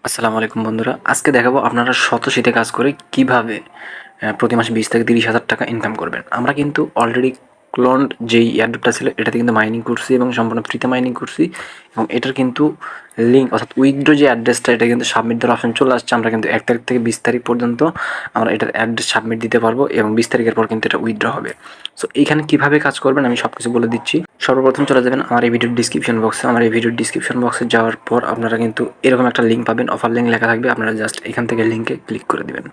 আসসালামু আলাইকুম বন্ধুরা, আজকে দেখাবো আপনারা শতশীতে কাজ করে কিভাবে প্রতি মাসে 20 থেকে 30,000 টাকা ইনকাম করবেন। আমরা কিন্তু অলরেডি ক্লোনড যেই এয়ারড্রপটা ছিল এটাতে কিন্তু মাইনিং করছি এবং সম্পূর্ণ ফ্রিতে মাইনিং করছি এবং এটার কিন্তু লিঙ্ক অর্থাৎ উইথড্র যে অ্যাড্রেসটা এটা কিন্তু সাবমিট দেওয়ার অপশন চলে আসছে। আমরা কিন্তু 1 তারিখ থেকে 20 তারিখ পর্যন্ত আমরা এটার অ্যাড্রেস সাবমিট দিতে পারবো এবং 20 তারিখের পর কিন্তু এটা উইথড্র হবে। সো এইখানে কীভাবে কাজ করবেন আমি সব কিছু বলে দিচ্ছি। সর্বপ্রথম চলে যাবেন আমার এই ভিডিওর ডিসক্রিপশন বক্সে। আমার এই ভিডিওর ডিসক্রিপশন বক্সে যাওয়ার পর আপনারা কিন্তু এরকম একটা লিঙ্ক পাবেন, অফার লিঙ্ক লেখা থাকবে। আপনারা জাস্ট এখান থেকে লিঙ্কে ক্লিক করে দেবেন।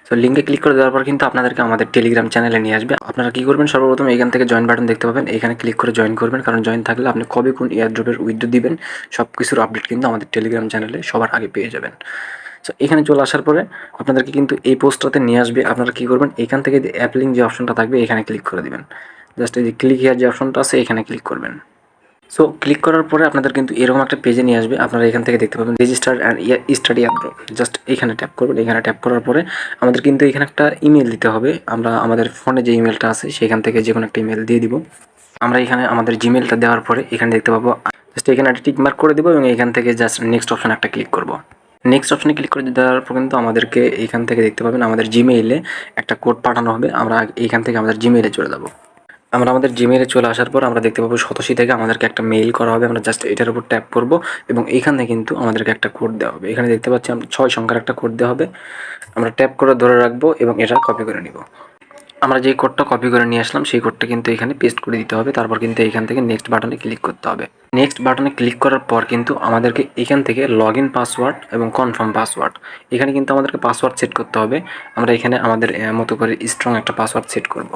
সো লিঙ্কে ক্লিক করে দেওয়ার পর কিন্তু আপনাদেরকে আমাদের টেলিগ্রাম চ্যানেলে নিয়ে আসবে। আপনারা কী করবেন, সর্বপ্রথম এখান থেকে জয়েন বাটন দেখতে পাবেন, এখানে ক্লিক করে জয়েন করবেন। কারণ জয়েন থাকলে আপনি কবে কোন এয়ারড্রপের উইথড্র দিবেন সব কিছুর আপডেট কিন্তু আমাদের টেলিগ্রাম চ্যানেলে সবার আগে পেয়ে যাবেন। সো এখানে চলে আসার পরে আপনাদেরকে কিন্তু এই পোস্টটাতে নিয়ে আসবে। আপনারা কী করবেন, এখান থেকে যে অ্যাপ লিঙ্ক যে অপশনটা থাকবে এখানে ক্লিক করে দেবেন। জাস্ট এই যে ক্লিক হিয়ার যে অপশনটা আছে এখানে ক্লিক করবেন। সো ক্লিক করার পরে আপনাদের কিন্তু এরকম একটা পেজে নিয়ে আসবে। আপনারা এখান থেকে দেখতে পাবেন register and study airdrop. Just এখানে ট্যাপ করবেন। এখানে ট্যাপ করার পরে আমাদের কিন্তু এখানে একটা ইমেল দিতে হবে। আমরা আমাদের ফোনে যে ইমেলটা আছে সেখান থেকে যে কোনো একটা ইমেল দিয়ে দিব। আমরা এখানে আমাদের জিমেলটা দেওয়ার পরে এখানে দেখতে পাবো, জাস্ট এখানে একটা টিক মার্ক করে দেবো এবং এখান থেকে জাস্ট নেক্সট অপশন একটা ক্লিক করব। নেক্সট অপশনে ক্লিক করে দেওয়ার পর কিন্তু আমাদেরকে এখান থেকে দেখতে পাবেন আমাদের জিমেইলে একটা কোড পাঠানো হবে। আমরা এইখান থেকে আমাদের জিমেইলে চলে যাব। আমরা আমাদের জিমেইলে চলে আসার পর আমরা দেখতে পাবো শতশী থেকে আমাদেরকে একটা মেইল করা হবে। আমরা জাস্ট এটার উপর ট্যাপ করব এবং এইখানে কিন্তু আমাদেরকে একটা কোড দেওয়া হবে। এখানে দেখতে পাচ্ছি 6 সংখ্যার একটা কোড দেওয়া হবে। আমরা ট্যাপ করে ধরে রাখবো এবং এটা কপি করে নিব। আমরা যেই কোডটা কপি করে নিয়ে আসলাম সেই কোডটা কিন্তু এখানে পেস্ট করে দিতে হবে। তারপর কিন্তু এখান থেকে নেক্সট বাটনে ক্লিক করতে হবে। নেক্সট বাটনে ক্লিক করার পর কিন্তু আমাদেরকে এখান থেকে লগ ইন পাসওয়ার্ড এবং কনফার্ম পাসওয়ার্ড, এখানে কিন্তু আমাদেরকে পাসওয়ার্ড সেট করতে হবে। আমরা এখানে আমাদের মতো করে স্ট্রং একটা পাসওয়ার্ড সেট করব।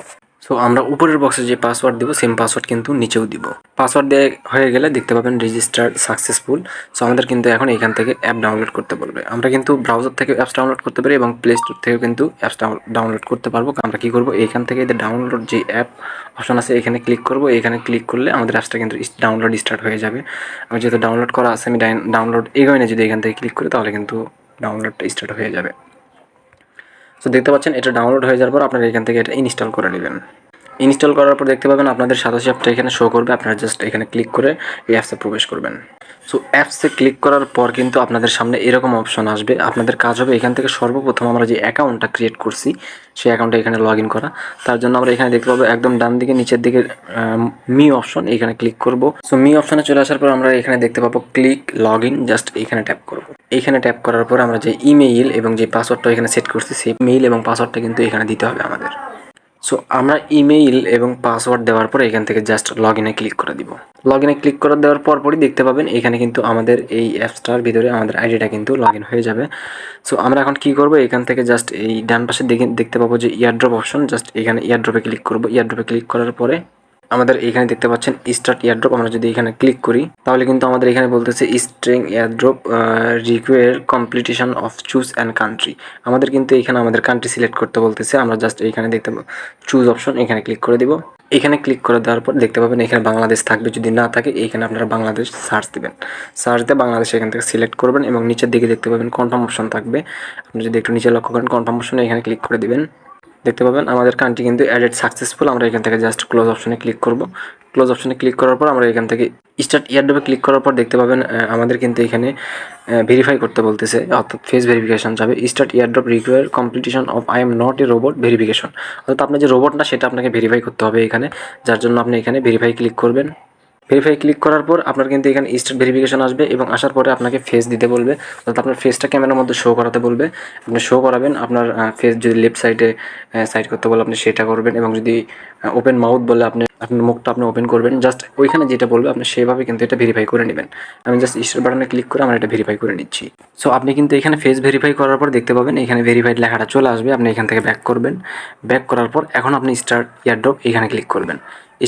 সো আমরা উপরের বক্সে যে পাসওয়ার্ড দিব সেম পাসওয়ার্ড কিন্তু নিচেও দিব। পাসওয়ার্ড দেওয়া হয়ে গেলে দেখতে পাবেন রেজিস্টার্ড সাকসেসফুল। সো আমাদের কিন্তু এখন এখান থেকে অ্যাপ ডাউনলোড করতে বলবে। আমরা কিন্তু ব্রাউজার থেকে অ্যাপস ডাউনলোড করতে পারি এবং প্লে স্টোর থেকেও কিন্তু অ্যাপস ডাউনলোড করতে পারবো। আমরা কী করবো, এখান থেকে ডাউনলোড যে অ্যাপ অপশন আছে এখানে ক্লিক করব। এখানে ক্লিক করলে আমাদের অ্যাপসটা কিন্তু ডাউনলোড স্টার্ট হয়ে যাবে। আমি যেহেতু ডাউনলোড করা আছে আমি ডাউনলোড এগোয় না, যদি এখান থেকে ক্লিক করি তাহলে কিন্তু ডাউনলোডটা স্টার্ট হয়ে যাবে। সো দেখতে পাচ্ছেন এটা ডাউনলোড হয়ে যাওয়ার পর আপনারা এখান থেকে এটা ইনস্টল করে নেবেন। ইনস্টল করার পর দেখতে পাবেন আপনাদের সাতাশি অ্যাপটা এখানে শো করবে। আপনারা জাস্ট এখানে ক্লিক করে এই অ্যাপসে প্রবেশ করবেন। সো অ্যাপসে ক্লিক করার পর কিন্তু আপনাদের সামনে এরকম অপশন আসবে। আপনাদের কাজ হবে এখান থেকে সর্বপ্রথম আমরা যে অ্যাকাউন্টটা ক্রিয়েট করছি সেই অ্যাকাউন্টটা এখানে লগ ইন করা। তার জন্য আমরা এখানে দেখতে পাবো একদম ডান দিকে নিচের দিকে মি অপশন, এখানে ক্লিক করব। সো মি অপশনে চলে আসার পর আমরা এখানে দেখতে পাবো ক্লিক লগ ইন, জাস্ট এখানে ট্যাপ করব। এখানে ট্যাপ করার পর আমরা যে ইমেইল এবং যে পাসওয়ার্ডটা এখানে সেট করছি সেই মেইল এবং পাসওয়ার্ডটা কিন্তু এখানে দিতে হবে আমাদের। সো আমরা ইমেইল এবং পাসওয়ার্ড দেওয়ার পর এখান থেকে জাস্ট লগ ইনে ক্লিক করে দিব। লগ ইনে ক্লিক করে দেওয়ার পরই দেখতে পাবেন এখানে কিন্তু আমাদের এই অ্যাপসটার ভিতরে আমাদের আইডিটা কিন্তু লগ ইন হয়ে যাবে। সো আমরা এখন কী করব, এখান থেকে জাস্ট এই ডান পাশে দেখতে পাবো যে ইয়ারড্রপ অপশন, জাস্ট এখানে ইয়ারড্রপে ক্লিক করব। ইয়ারড্রপে ক্লিক করার পরে আমাদের এখানে দেখতে পাচ্ছেন স্টার্ট এয়ারড্রপ। আমরা যদি এখানে ক্লিক করি তাহলে কিন্তু আমাদের এখানে বলতেছে string airdrop require completion of choose and country. আমাদের কিন্তু এখানে আমাদের কান্ট্রি সিলেক্ট করতে বলতেছে। আমরা জাস্ট এখানে দেখতে পাবো চুজ অপশন, এখানে ক্লিক করে দিব। এখানে ক্লিক করে দেওয়ার পর দেখতে পাবেন এখানে বাংলাদেশ থাকবে, যদি না থাকে এখানে আপনারা বাংলাদেশ সার্চ দেবেন। সার্চ দিয়ে বাংলাদেশ এখান থেকে সিলেক্ট করবেন এবং নিচের দিকে দেখতে পাবেন কনফার্ম অপশন থাকবে। আপনি যদি একটু নিচে লক্ষ্য করেন কনফার্ম অপশনে এখানে ক্লিক করে দিবেন। দেখতে পাবেন আমাদের কান্ট্রি কিন্তু অ্যাডেড সাকসেসফুল। আমরা এখান থেকে জাস্ট ক্লোজ অপশনে ক্লিক করব। ক্লোজ অপশনে ক্লিক করার পর আমরা এখান থেকে স্টার্ট এয়ারড্রপে ক্লিক করার পর দেখতে পাবেন আমাদের কিন্তু এখানে ভেরিফাই করতে বলতেছে, অর্থাৎ ফেস ভেরিফিকেশন যাবে। Start airdrop require completion of I am not a robot verification, অর্থাৎ আপনার যে রোবট না সেটা আপনাকে ভেরিফাই করতে হবে এখানে, যার জন্য আপনি এখানে ভেরিফাই ক্লিক করবেন। ভেরিফাই ক্লিক করার পর আপনার কিন্তু এখানে স্টার্ট ভেরিফিকেশন আসবে এবং আসার পরে আপনাকে ফেস দিতে বলবে, অর্থাৎ আপনার ফেসটা ক্যামেরার মধ্যে শো করাতে বলবে। আপনি শো করাবেন আপনার ফেস, যদি লেফট সাইডে সাইড করতে বলে আপনি সেটা করবেন এবং যদি ওপেন মাউথ বলে আপনার মুখটা আপনি ওপেন করবেন। জাস্ট ওইখানে যেটা বলবে আপনি সেভাবে কিন্তু এটা ভেরিফাই করে নেবেন। আমি জাস্ট স্টার্ট বাটনে ক্লিক করে আমরা এটা ভেরিফাই করে নিচ্ছি। সো আপনি কিন্তু এখানে ফেস ভেরিফাই করার পর দেখতে পাবেন এখানে ভেরিফাইড লেখাটা চলে আসবে। আপনি এখান থেকে ব্যাক করবেন। ব্যাক করার পর এখন আপনি স্টার্ট এয়ারড্রপ এখানে ক্লিক করবেন।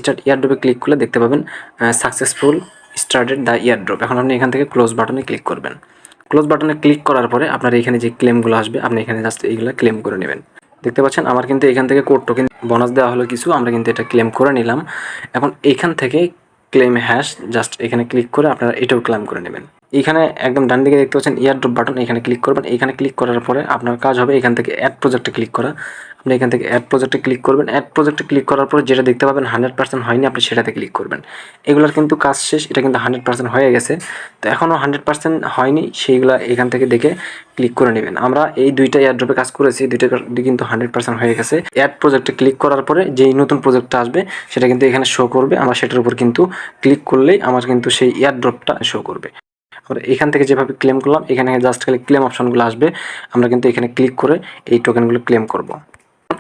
স্টার্ট এয়ারড্রপে ক্লিক করলে দেখতে পাবেন সাকসেসফুল স্টার্টেড দ্য এয়ারড্রপ। এখন আপনি এখান থেকে ক্লোজ বাটনে ক্লিক করবেন। ক্লোজ বাটনে ক্লিক করার পরে আপনার এখানে যে ক্লেমগুলো আসবে আপনি এখানে জাস্ট এইগুলো ক্লেম করে নেবেন। দেখতে পাচ্ছেন আমার কিন্তু এখান থেকে কোড টোকেন বোনাস দেওয়া হলো কিছু, আমরা কিন্তু এটা ক্লেম করে নিলাম। এখন এখান থেকে ক্লেম হ্যাশ, জাস্ট এখানে ক্লিক করে আপনারা এটাও ক্লেম করে নেবেন। এইখানে একদম ডান দিকে দেখতে পাচ্ছেন এয়ারড্রপ বাটন, এখানে ক্লিক করবেন। এখানে ক্লিক করার পরে আপনার কাজ হবে এখান থেকে অ্যাড প্রজেক্টে ক্লিক করা। আপনি এখান থেকে অ্যাড প্রজেক্টে ক্লিক করবেন। অ্যাড প্রজেক্টে ক্লিক করার পরে যেটা দেখতে পাবেন 100% হয়নি, আপনি সেটাতে ক্লিক করবেন। এগুলোর কিন্তু কাজ শেষ, এটা কিন্তু 100% হয়ে গেছে। তো এখনও 100% হয়নি, সেইগুলো এখান থেকে দেখে ক্লিক করে নেবেন। আমরা এই দুইটা এয়ারড্রপে কাজ করেছি, দুইটা কিন্তু 100% হয়ে গেছে। অ্যাড প্রজেক্টে ক্লিক করার পরে যেই নতুন প্রজেক্টটা আসবে সেটা কিন্তু এখানে শো করবে। আমরা সেটার উপর কিন্তু ক্লিক করলেই আমার কিন্তু সেই এয়ারড্রপটা শো করবে। আমরা এখান থেকে যেভাবে ক্লেম করলাম, এখানে জাস্ট খালি ক্লেম অপশনগুলো আসবে, আমরা কিন্তু এখানে ক্লিক করে এই টোকেনগুলো ক্লেম করব।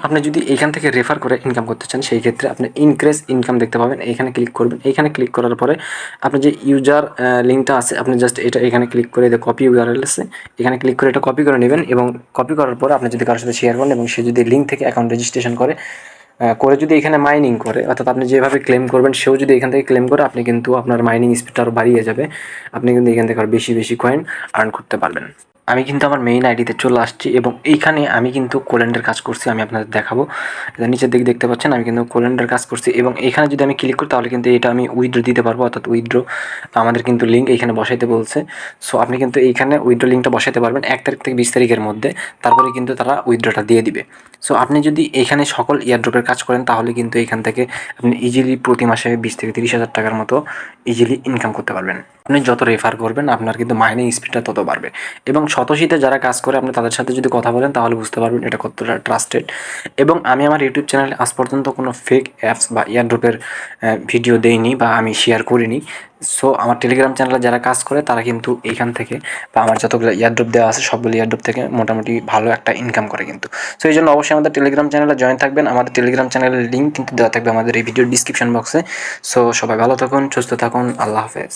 আপনি যদি এখান থেকে রেফার করে ইনকাম করতে চান, সেই ক্ষেত্রে আপনি ইনক্রিজ ইনকাম দেখতে পাবেন, এখানে ক্লিক করবেন। এখানে ক্লিক করার পরে আপনি যে ইউজার লিঙ্কটা আছে, আপনি জাস্ট এটা এখানে ক্লিক করে কপি ইউআরএল আছে, এখানে ক্লিক করে এটা কপি করে নেবেন। এবং কপি করার পরে আপনি যদি কারোর সাথে শেয়ার করেন এবং সে যদি লিঙ্ক থেকে অ্যাকাউন্ট রেজিস্ট্রেশন করে যদি এখানে মাইনিং করে, অর্থাৎ আপনি যেভাবে ক্লেম করবেন সেও যদি এখান থেকে ক্লেম করে, আপনি কিন্তু আপনার মাইনিং স্পিডটা আরও বাড়িয়ে যাবে। আপনি কিন্তু এখান থেকে আরও বেশি বেশি কয়েন আর্ন করতে পারবেন। আমি কিন্তু আমার মেইন আইডিতে চলে আসছি এবং এইখানে আমি কিন্তু কোল্যান্ডের কাজ করছি, আমি আপনাদের দেখাবো। নিচের দিকে দেখতে পাচ্ছেন আমি কিন্তু কোল্যান্ডের কাজ করছি এবং এখানে যদি আমি ক্লিক করি তাহলে কিন্তু এটা আমি উইথড্র দিতে পারবো, অর্থাৎ উইথড্র আমাদের কিন্তু লিঙ্ক এইখানে বসাইতে বলছে। সো আপনি কিন্তু এইখানে উইথড্র লিঙ্কটা বসাইতে পারবেন 1 তারিখ থেকে 20 তারিখের মধ্যে, তারপরে কিন্তু তারা উইথড্রটা দিয়ে দিবে। সো আপনি যদি এখানে সকল এয়ারড্রপের কাজ করেন তাহলে কিন্তু এখান থেকে আপনি ইজিলি প্রতি মাসে 20 থেকে 30 হাজার টাকার মতো ইজিলি ইনকাম করতে পারবেন। আপনি যত রেফার করবেন আপনার কিন্তু মাইনিং স্পিডটা তত বাড়বে। এবং স্বতঃসিদ্ধে যারা কাজ করে আপনি তাদের সাথে যদি কথা বলেন তাহলে বুঝতে পারবেন এটা কতটা ট্রাস্টেড। এবং আমি আমার ইউটিউব চ্যানেলে আজ পর্যন্ত কোনো ফেক অ্যাপস বা এয়ারড্রপের ভিডিও দেইনি বা আমি শেয়ার করিনি। সো আমার টেলিগ্রাম চ্যানেলে যারা কাজ করে তারা কিন্তু এইখান থেকে বা আমার যতগুলো এয়ারড্রপ দেওয়া আছে সবগুলো এয়ারড্রপ থেকে মোটামুটি ভালো একটা ইনকাম করে কিন্তু। সো এই জন্য অবশ্যই আমাদের টেলিগ্রাম চ্যানেলে জয়েন থাকবেন। আমাদের টেলিগ্রাম চ্যানেলের লিঙ্ক কিন্তু দেওয়া থাকবে আমাদের এই ভিডিওর ডিসক্রিপশন বক্সে। সো সবাই ভালো থাকুন, সুস্থ থাকুন, আল্লাহ হাফেজ।